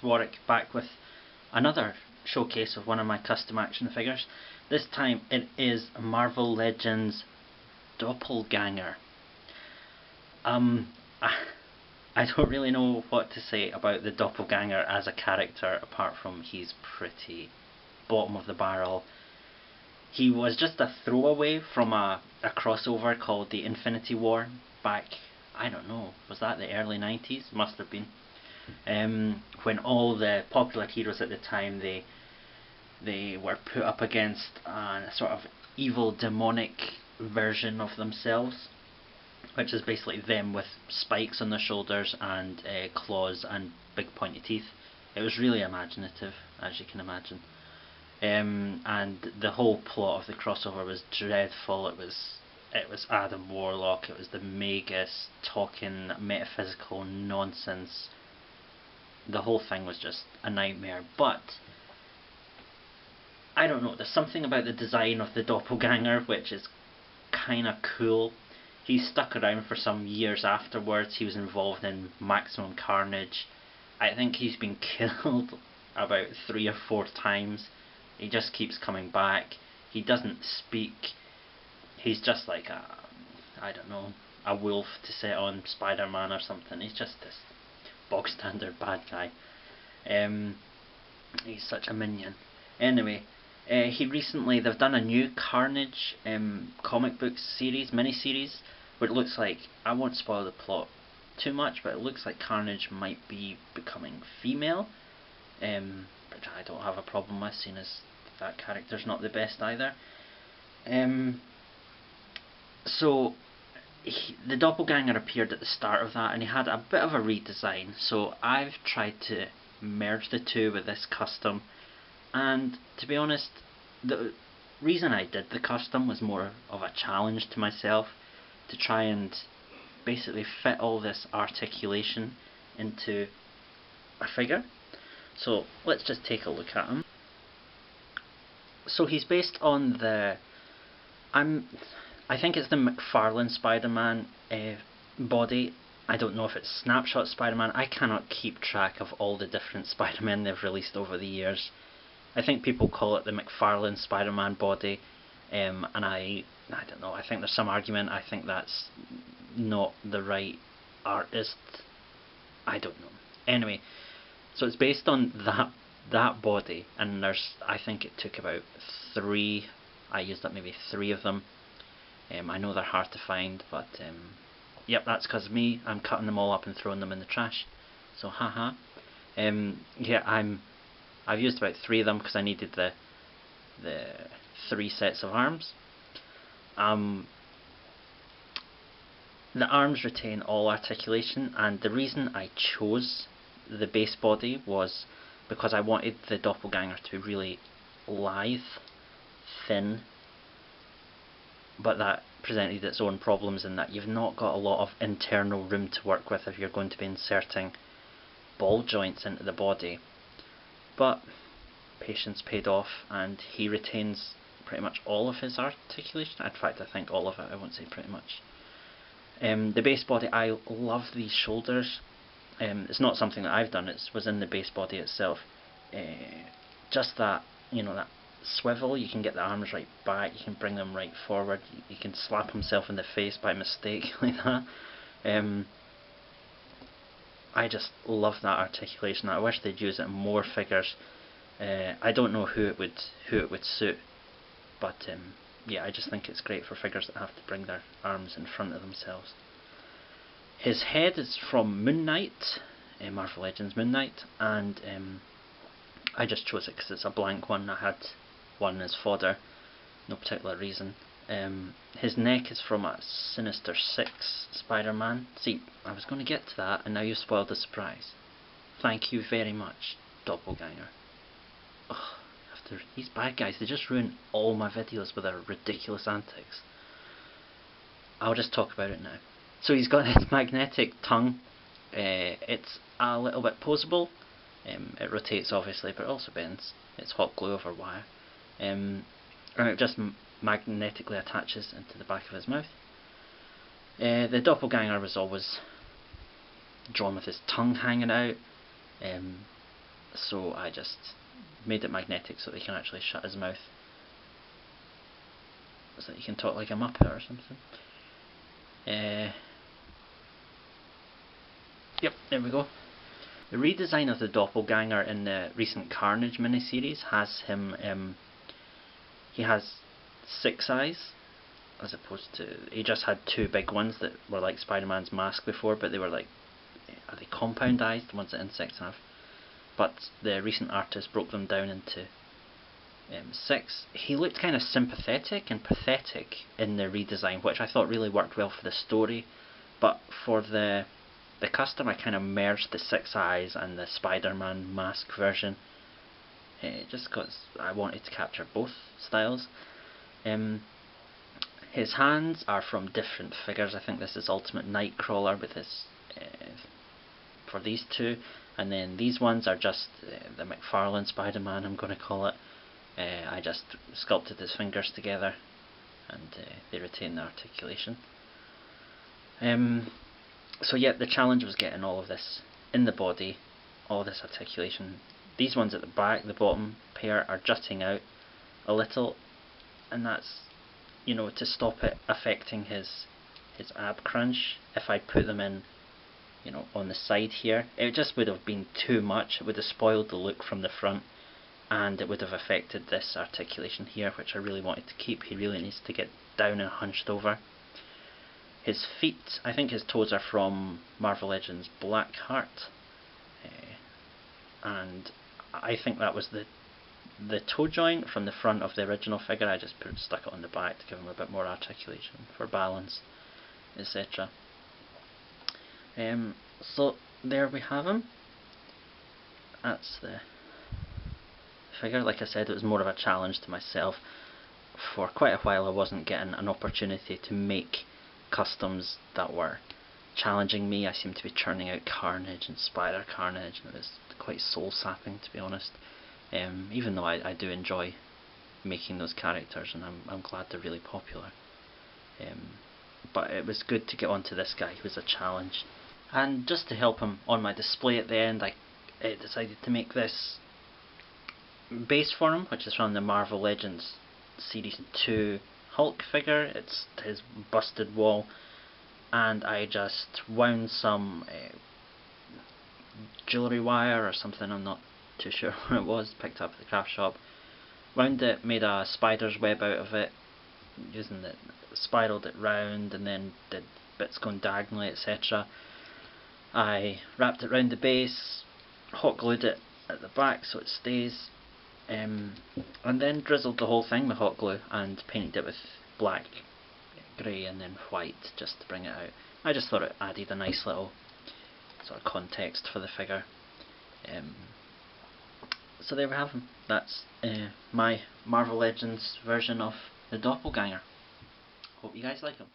Warrack, back with another showcase of one of my custom action figures. This time it is Marvel Legends Doppelganger. I don't really know what to say about the Doppelganger as a character, apart from he's pretty bottom of the barrel. He was just a throwaway from a crossover called the Infinity War back, I don't know, was that the early 90s? Must have been. When all the popular heroes at the time, they were put up against a sort of evil demonic version of themselves, which is basically them with spikes on their shoulders and claws and big pointy teeth. It was really imaginative, as you can imagine. And the whole plot of the crossover was dreadful. It was Adam Warlock, it was the Magus talking metaphysical nonsense. The whole thing was just a nightmare, but I don't know, there's something about the design of the Doppelganger which is kinda cool. He stuck around for some years afterwards. He was involved in Maximum Carnage. I think he's been killed about 3 or 4 times. He just keeps coming back. He doesn't speak. He's just like a wolf to set on Spider-Man or something. He's just this bog standard bad guy. He's such a minion. Anyway, they've done a new Carnage comic book series, mini-series, where it looks like, I won't spoil the plot too much, but it looks like Carnage might be becoming female, which I don't have a problem with, seeing as that character's not the best either. So the Doppelganger appeared at the start of that, and he had a bit of a redesign, so I've tried to merge the two with this custom. And to be honest, the reason I did the custom was more of a challenge to myself, to try and basically fit all this articulation into a figure. So let's just take a look at him. So he's based on I think it's the McFarlane Spider-Man body. I don't know if it's Snapshot Spider-Man. I cannot keep track of all the different Spider-Men they've released over the years. I think people call it the McFarlane Spider-Man body, and I don't know, I think there's some argument. I think that's not the right artist. I don't know. Anyway, so it's based on that body, and I think it took about 3, I used up maybe 3 of them. I know they're hard to find, but yep, that's because of me. I'm cutting them all up and throwing them in the trash. So haha. Yeah, I've used about 3 of them because I needed the 3 sets of arms. The arms retain all articulation, and the reason I chose the base body was because I wanted the Doppelganger to be really lithe, thin, but that presented its own problems in that you've not got a lot of internal room to work with if you're going to be inserting ball joints into the body. But patience paid off, and he retains pretty much all of his articulation. In fact, I think all of it, I won't say pretty much. The base body, I love these shoulders. It's not something that I've done, it was in the base body itself. Just that, that swivel, you can get the arms right back, you can bring them right forward, you can slap himself in the face by mistake like that. I just love that articulation. I wish they'd use it in more figures. I don't know who it would suit, but yeah, I just think it's great for figures that have to bring their arms in front of themselves. His head is from Moon Knight, Marvel Legends Moon Knight, and I just chose it because it's a blank one. I had one as fodder, no particular reason. His neck is from a Sinister Six Spider-Man. See, I was going to get to that, and now you spoiled the surprise. Thank you very much, Doppelganger. Ugh, these bad guys, they just ruin all my videos with their ridiculous antics. I'll just talk about it now. So he's got his magnetic tongue. It's a little bit posable. It rotates obviously, but it also bends. It's hot glue over wire. And it just magnetically attaches into the back of his mouth. The Doppelganger was always drawn with his tongue hanging out. so I just made it magnetic so that he can actually shut his mouth, so that he can talk like a Muppet or something. Yep, there we go. The redesign of the Doppelganger in the recent Carnage miniseries has him, he has 6 eyes, as opposed to, he just had 2 big ones that were like Spider-Man's mask before, but they were like, are they compound eyes, the ones that insects have? But the recent artist broke them down into 6. He looked kind of sympathetic and pathetic in the redesign, which I thought really worked well for the story, but for the custom I kind of merged the 6 eyes and the Spider-Man mask version, just because I wanted to capture both styles. His hands are from different figures. I think this is Ultimate Nightcrawler with his, for these 2, and then these ones are just the McFarlane Spider-Man, I'm going to call it. I just sculpted his fingers together, and they retain the articulation. So yeah, the challenge was getting all of this in the body, all this articulation. These ones at the back, the bottom pair, are jutting out a little, and that's, you know, to stop it affecting his ab crunch. If I put them in, you know, on the side here, it just would have been too much. It would have spoiled the look from the front, and it would have affected this articulation here, which I really wanted to keep. He really needs to get down and hunched over. His feet, I think his toes are from Marvel Legends Blackheart, and I think that was the toe joint from the front of the original figure. I just stuck it on the back to give him a bit more articulation for balance, etc. So there we have him. That's the figure. Like I said, it was more of a challenge to myself. For quite a while I wasn't getting an opportunity to make customs that were challenging me. I seemed to be churning out Carnage and Spider Carnage, and it was quite soul sapping, to be honest. Even though I do enjoy making those characters, and I'm glad they're really popular. But it was good to get onto this guy. He was a challenge, and just to help him on my display at the end, I decided to make this base for him, which is from the Marvel Legends Series 2 Hulk figure. It's his busted wall, and I just wound some jewellery wire or something, I'm not too sure what it was, picked up at the craft shop, wound it, made a spider's web out of it, using it, spiraled it round, and then did bits going diagonally, etc. I wrapped it round the base, hot glued it at the back so it stays, and then drizzled the whole thing with hot glue and painted it with black, grey and then white just to bring it out. I just thought it added a nice little sort of context for the figure. So there we have him. That's my Marvel Legends version of the Doppelganger. Hope you guys like him.